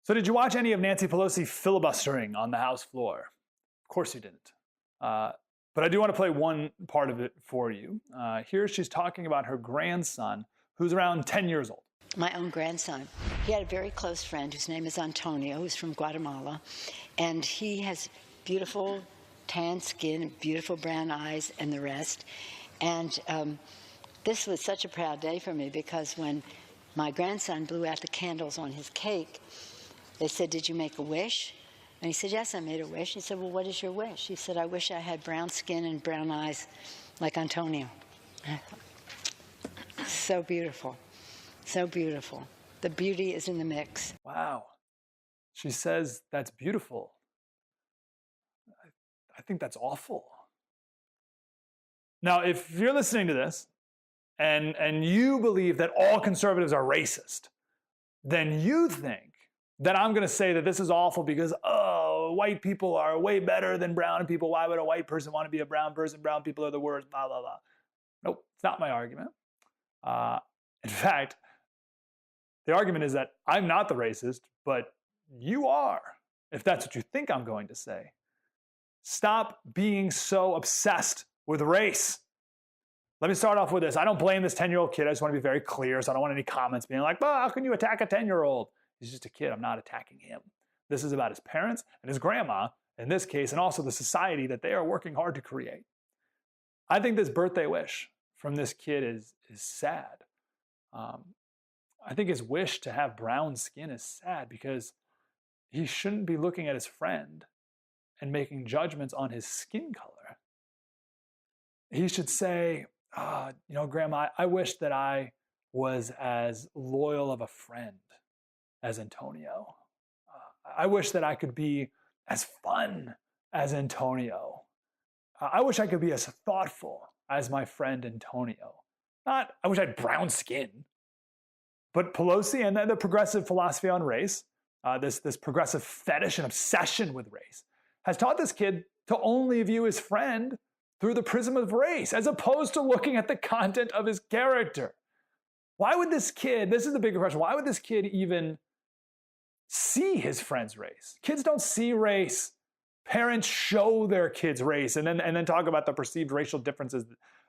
So did you watch any of Nancy Pelosi filibustering on the House floor? Of course you didn't. But I do want to play one part of it for you. Here she's talking about her grandson, who's around 10 years old. My own grandson. He had a very close friend whose name is Antonio, who's from Guatemala. And he has beautiful tan skin, beautiful brown eyes, and the rest. And this was such a proud day for me because when my grandson blew out the candles on his cake, they said, "Did you make a wish?" And he said, "Yes, I made a wish." He said, "Well, what is your wish?" He said, "I wish I had brown skin and brown eyes like Antonio." So beautiful. So beautiful. The beauty is in the mix. Wow. She says that's beautiful. I think that's awful. Now, if you're listening to this and you believe that all conservatives are racist, then you think that I'm going to say that this is awful because, oh, white people are way better than brown people. Why would a white person want to be a brown person? Brown people are the worst, blah, blah, blah. Nope, it's not my argument. In fact, the argument is that I'm not the racist, but you are, if that's what you think I'm going to say. Stop being so obsessed with race. Let me start off with this. I don't blame this 10-year-old kid. I just want to be very clear, so I don't want any comments being like, "Well, how can you attack a 10-year-old? He's just a kid. I'm not attacking him." This is about his parents and his grandma, in this case, and also the society that they are working hard to create. I think this birthday wish from this kid is sad. I think his wish to have brown skin is sad because he shouldn't be looking at his friend and making judgments on his skin color. He should say, "Grandma, I wish that I was as loyal of a friend as Antonio. I wish that I could be as fun as Antonio. I wish I could be as thoughtful as my friend Antonio. Not, I wish I had brown skin." But Pelosi and the progressive philosophy on race, this progressive fetish and obsession with race, has taught this kid to only view his friend through the prism of race, as opposed to looking at the content of his character. Why would this kid, this is the bigger question, why would this kid even see his friend's race? Kids don't see race. Parents show their kids race and then talk about the perceived racial differences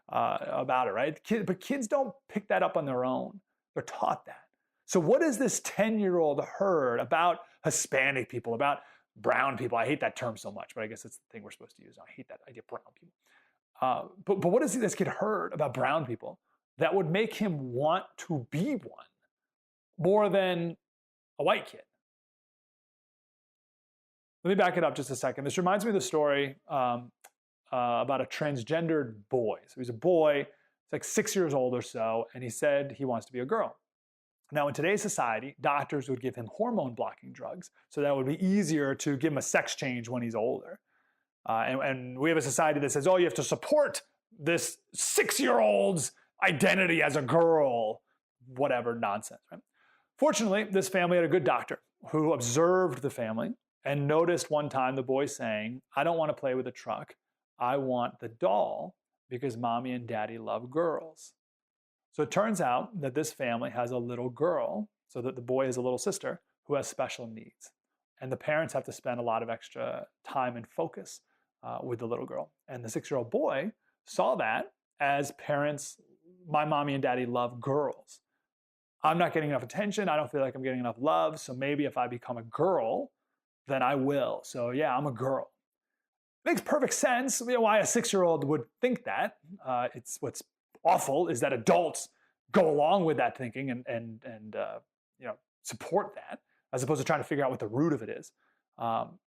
about it, right? But kids don't pick that up on their own. They're taught that. So what has this 10-year-old heard about Hispanic people, about brown people? I hate that term so much, but I guess it's the thing we're supposed to use. I hate that idea, brown people. But what has this kid heard about brown people that would make him want to be one more than a white kid? Let me back it up just a second. This reminds me of the story about a transgendered boy. So he's a boy, he's like 6 years old or so, and he said he wants to be a girl. Now, in today's society, doctors would give him hormone-blocking drugs, so that would be easier to give him a sex change when he's older. And we have a society that says, "Oh, you have to support this 6-year-old's identity as a girl," whatever nonsense, right? Fortunately, this family had a good doctor who observed the family and noticed one time the boy saying, "I don't want to play with a truck. I want the doll because mommy and daddy love girls." So it turns out that this family has a little girl, so that the boy has a little sister who has special needs. And the parents have to spend a lot of extra time and focus with the little girl. And the 6-year-old boy saw that as parents, my mommy and daddy love girls. I'm not getting enough attention. I don't feel like I'm getting enough love. So maybe if I become a girl, then I will. So yeah, I'm a girl. It makes perfect sense why a 6-year-old would think that. It's what's awful is that adults go along with that thinking and support that, as opposed to trying to figure out what the root of it is.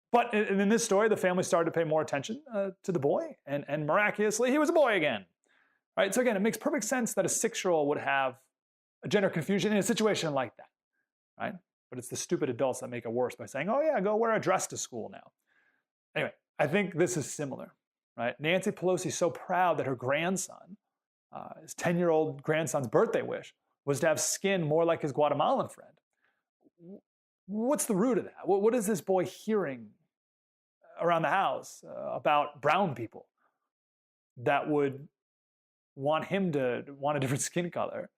But in this story, the family started to pay more attention to the boy, and miraculously, he was a boy again. Right? So again, it makes perfect sense that a 6-year-old would have a gender confusion in a situation like that. Right? But it's the stupid adults that make it worse by saying, "Oh yeah, go wear a dress to school now." Anyway, I think this is similar. Right? Nancy Pelosi is so proud that her grandson, his 10-year-old grandson's birthday wish was to have skin more like his Guatemalan friend. What's the root of that? What is this boy hearing around the house about brown people that would want him to want a different skin color?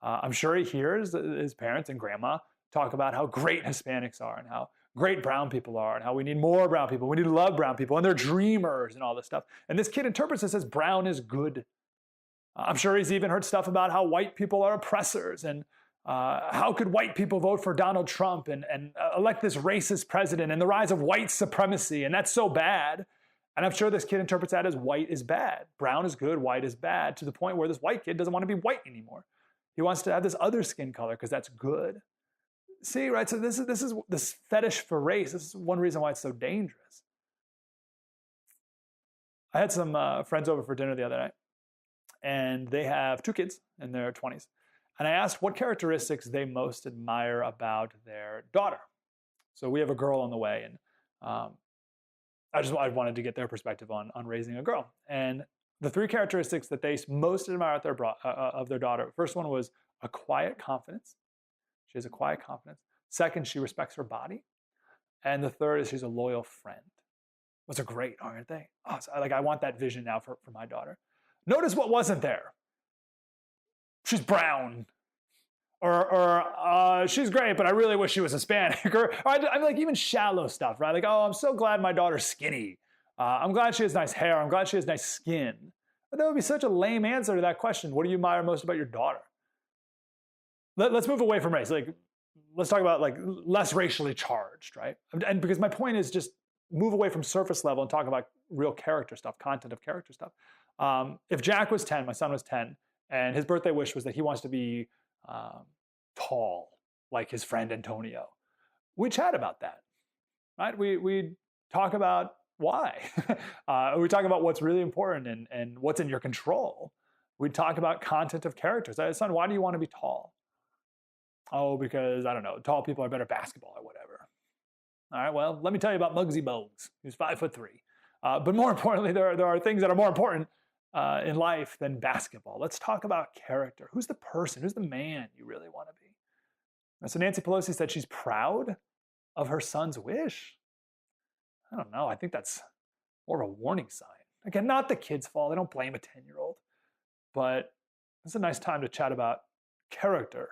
I'm sure he hears his parents and grandma talk about how great Hispanics are and how great brown people are and how we need more brown people. We need to love brown people and they're dreamers and all this stuff. And this kid interprets this as brown is good. I'm sure he's even heard stuff about how white people are oppressors and how could white people vote for Donald Trump and elect this racist president and the rise of white supremacy, and that's so bad. And I'm sure this kid interprets that as white is bad. Brown is good, white is bad, to the point where this white kid doesn't want to be white anymore. He wants to have this other skin color because that's good. See, right? So this is this fetish for race. This is one reason why it's so dangerous. I had some friends over for dinner the other night, and they have 2 kids in their 20s. And I asked what characteristics they most admire about their daughter. So we have a girl on the way, and I wanted to get their perspective on raising a girl. And the 3 characteristics that they most admire of their daughter. First one was a quiet confidence. She has a quiet confidence. Second, she respects her body. And the third is she's a loyal friend. Those are great, aren't they? Oh, so I want that vision now for my daughter. Notice what wasn't there. She's brown. Or she's great, but I really wish she was Hispanic. Or I'm like even shallow stuff, right? Like, oh, I'm so glad my daughter's skinny. I'm glad she has nice hair. I'm glad she has nice skin. But that would be such a lame answer to that question. What do you admire most about your daughter? Let's move away from race. Like, let's talk about like less racially charged, right? And because my point is just move away from surface level and talk about real character stuff, content of character stuff. If Jack was 10, my son was 10, and his birthday wish was that he wants to be tall, like his friend Antonio, we chat about that, right? We talk about why. We talk about what's really important and what's in your control. We talk about content of characters. I said, son, why do you want to be tall? Oh, because, I don't know, tall people are better at basketball or whatever. All right, well, let me tell you about Muggsy Bogues, who's 5'3". But more importantly, there are things that are more important in life than basketball. Let's talk about character. Who's the person? Who's the man you really want to be? And so Nancy Pelosi said she's proud of her son's wish. I don't know. I think that's more of a warning sign. Again, not the kid's fault. I don't blame a 10-year-old. But it's a nice time to chat about character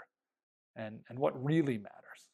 and what really matters.